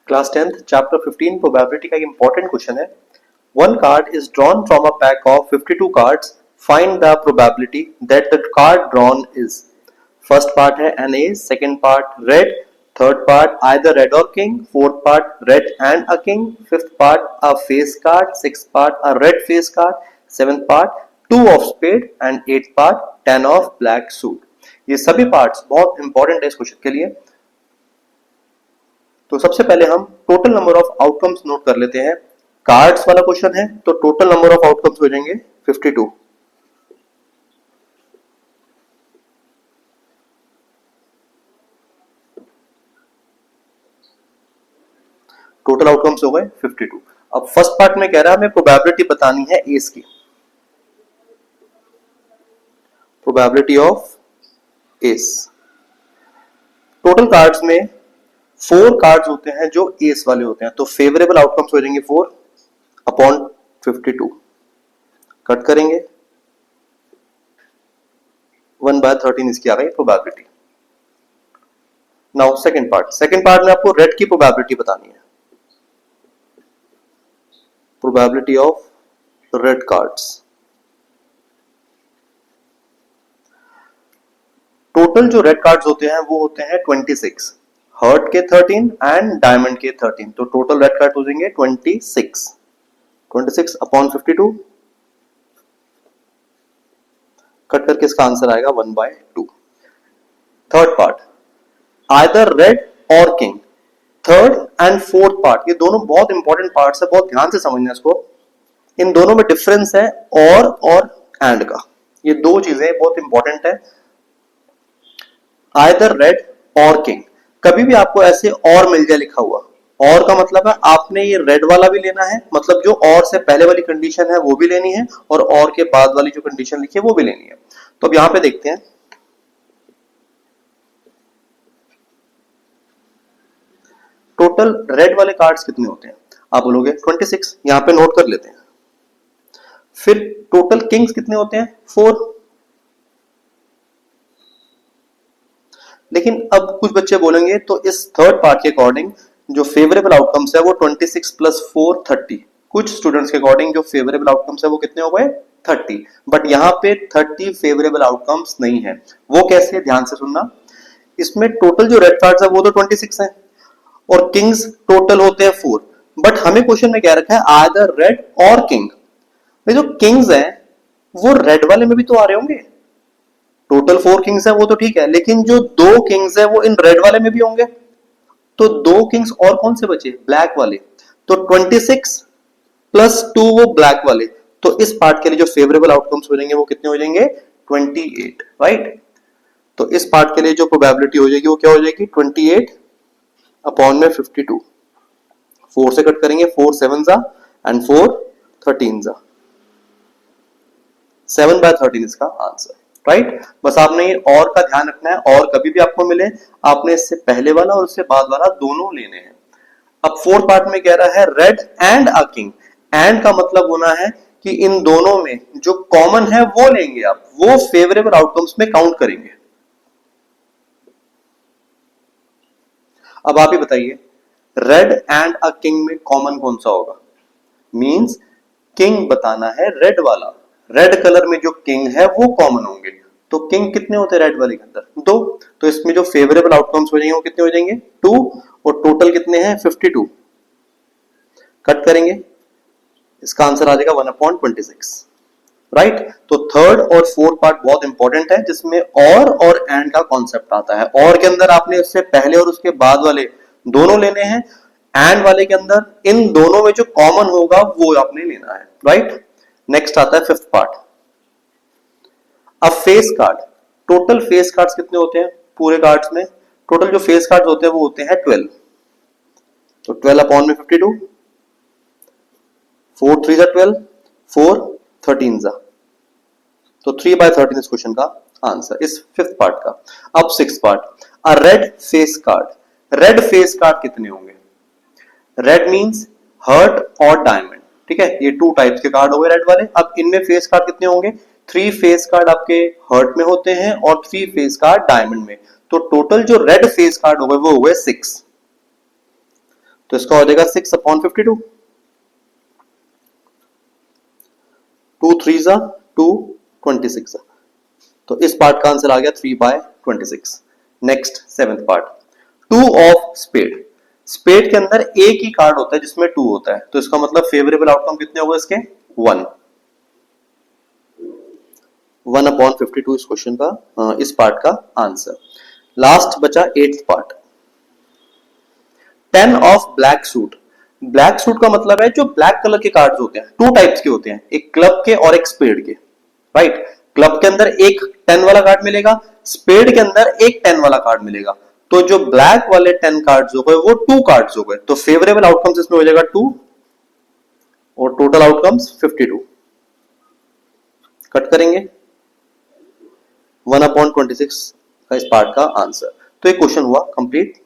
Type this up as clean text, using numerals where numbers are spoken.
Class 10th chapter 15 probability का एक important question है. One card is drawn from a pack of 52 cards. Find the probability that the card drawn is. First part है an ace, second part red, third part either red or king, fourth part red and a king, fifth part a face card, sixth part a red face card, seventh part two of spade and eighth part 10 of black suit. ये सभी parts बहुत important है इस question के लिए. तो सबसे पहले हम total number of outcomes note कर लेते हैं. कार्ड्स वाला क्वेश्चन है तो टोटल नंबर ऑफ आउटकम्स हो जाएंगे 52. टोटल आउटकम्स हो गए 52. अब फर्स्ट पार्ट में कह रहा है हमें प्रोबेबिलिटी बतानी है एस की. Probability of S. Total cards में 4 कार्ड्स होते हैं जो एस वाले होते हैं, तो फेवरेबल आउटकम्स हो जाएंगे 4 अपॉन 52. कट करेंगे 1/13 इसकी आ गई प्रोबेबिलिटी. नाउ सेकंड पार्ट में आपको रेड की प्रोबेबिलिटी बतानी है. Probability of red cards. Total जो रेड कार्ड्स होते हैं वो होते हैं 26. हर्ट के 13 एंड डायमंड के 13, तो टोटल रेड कार्ड हो जाएंगे 26 अपॉन 52. कट करके इसका आंसर आएगा 1/2. थर्ड पार्ट आइदर रेड और king. Third and fourth part ये दोनों बहुत इंपॉर्टेंट पार्ट्स है, बहुत ध्यान से समझना इसको. इन दोनों में डिफरेंस है और एंड का. ये दो चीजें बहुत इंपॉर्टेंट है. आइदर रेड और किंग. कभी भी आपको ऐसे और मिल जाए लिखा हुआ, और का मतलब है आपने ये रेड वाला भी लेना है, मतलब जो और से पहले वाली कंडीशन है वो भी लेनी है, और के बाद वाली जो कंडीशन लिखी है वो भी लेनी है. तो अब यहां पे देखते हैं. टोटल रेड वाले कार्ड्स कितने होते हैं आप बोलोगे 26. यहां पे नोट कर लेते हैं. फिर टोटल किंग्स कितने होते हैं 4. लेकिन अब कुछ बच्चे बोलेंगे तो इस थर्ड पार्ट के अकॉर्डिंग जो फेवरेबल आउटकम्स है वो 26 प्लस 4 30. कुछ स्टूडेंट्स के अकॉर्डिंग जो फेवरेबल आउटकम्स है वो कितने हो गए 30. बट यहां पे 30 फेवरेबल आउटकम्स नहीं है. वो कैसे, ध्यान से सुनना. इसमें टोटल जो रेड कार्ड्स है वो तो 26 है और किंग्स टोटल होते हैं 4. बट हमें क्वेश्चन में क्या रखा है आइदर रेड और किंग. जो किंग्स है वो रेड वाले में भी तो आ रहे होंगे. टोटल 4 किंग्स है वो तो ठीक है, लेकिन जो 2 किंग्स है वो इन रेड वाले में भी होंगे. तो 2 किंग्स और कौन से बचे, ब्लैक वाले. तो 26 प्लस 2 वो ब्लैक वाले. तो इस पार्ट के लिए जो फेवरेबल आउटकम्स हो जाएंगे वो कितने हो जाएंगे 28. राइट. तो इस पार्ट के लिए जो प्रोबेबिलिटी हो जाएगी वो क्या हो जाएगी 28 अपॉन में 52. 4 से कट करेंगे 4 7 एंड 4 13 7/13 इसका आंसर. राइट. बस आपने ये और का ध्यान रखना है, और कभी भी आपको मिले आपने इससे पहले वाला और उससे बाद वाला दोनों लेने हैं. अब फोर्थ पार्ट में कह रहा है red and a king. And का मतलब होना है कि इन दोनों में जो कॉमन है वो लेंगे आप, वो फेवरेबल आउटकम्स में काउंट करेंगे. अब आप ही बताइए रेड एंड अ किंग में कॉमन कौन सा होगा. मींस किंग बताना है रेड वाला. रेड कलर में जो किंग है वो कॉमन होंगे. तो किंग कितने होते हैं रेड वाले के अंदर 2. तो इसमें जो फेवरेबल आउटकम्स हो जाएंगे वो कितने हो जाएंगे 2, और टोटल कितने हैं 52. कट करेंगे इसका आंसर आ जाएगा 1/26. राइट. तो थर्ड और फोर्थ पार्ट बहुत इंपॉर्टेंट है जिसमें और एंड का कॉन्सेप्ट आता है. और के अंदर आपने उससे पहले और उसके बाद वाले दोनों लेने हैं. एंड वाले के अंदर इन दोनों में जो कॉमन होगा वो आपने लेना है. राइट. नेक्स्ट आता है फिफ्थ पार्ट. अब face card. Total face cards कितने होते हैं पूरे कार्ड्स में. टोटल जो फेस कार्ड्स होते हैं वो होते हैं 12. तो 12 अपॉन में 52. 4 3 12, 4 13. तो 3/13 इस क्वेश्चन का आंसर इस फिफ्थ पार्ट का. अब sixth part a red face card. Red face card कितने होंगे. रेड मींस हर्ट और डायमंड. ठीक है, ये 2 टाइप्स के कार्ड हो गए रेड वाले. अब इनमें फेस कार्ड कितने होंगे 3 फेस कार्ड आपके हर्ट में होते हैं और 3 फेस कार्ड डायमंड में. तो टोटल जो रेड फेस कार्ड हो गए वो हो गए 6. तो इसका हो जाएगा 6/52, 2 3 जा 2, 26 तो इस पार्ट का आंसर आ गया 3/26। Next 7th part, 2 of spade. Spade के अंदर एक ही कार्ड होता है जिसमें 2 होता है, तो इसका मतलब फेवरेबल आउटकम कितने होगा इसके 1, 1/52 इस क्वेश्चन का इस पार्ट का आंसर। लास्ट बचा 8th part, 10 of black suit. Black suit का मतलब है जो ब्लैक कलर के कार्ड्स होते हैं, 2 टाइप्स के होते हैं, एक क्लब के और एक स्पेड के, राइट। क्लब के अंदर एक 10 वाला कार्ड मिलेगा, स्पेड के अंदर एक 10 वाला कार्ड मिलेगा। तो जो ब्लैक वाले 10 कार्ड्स हो गए वो 2 कार्ड्स हो गए, तो फेवरेबल आउटकम्स इसमें हो जाएगा 2 और टोटल आउटकम्स 52। कट करेंगे 1/26 का इस पार्ट का आंसर। तो एक क्वेश्चन हुआ कंप्लीट।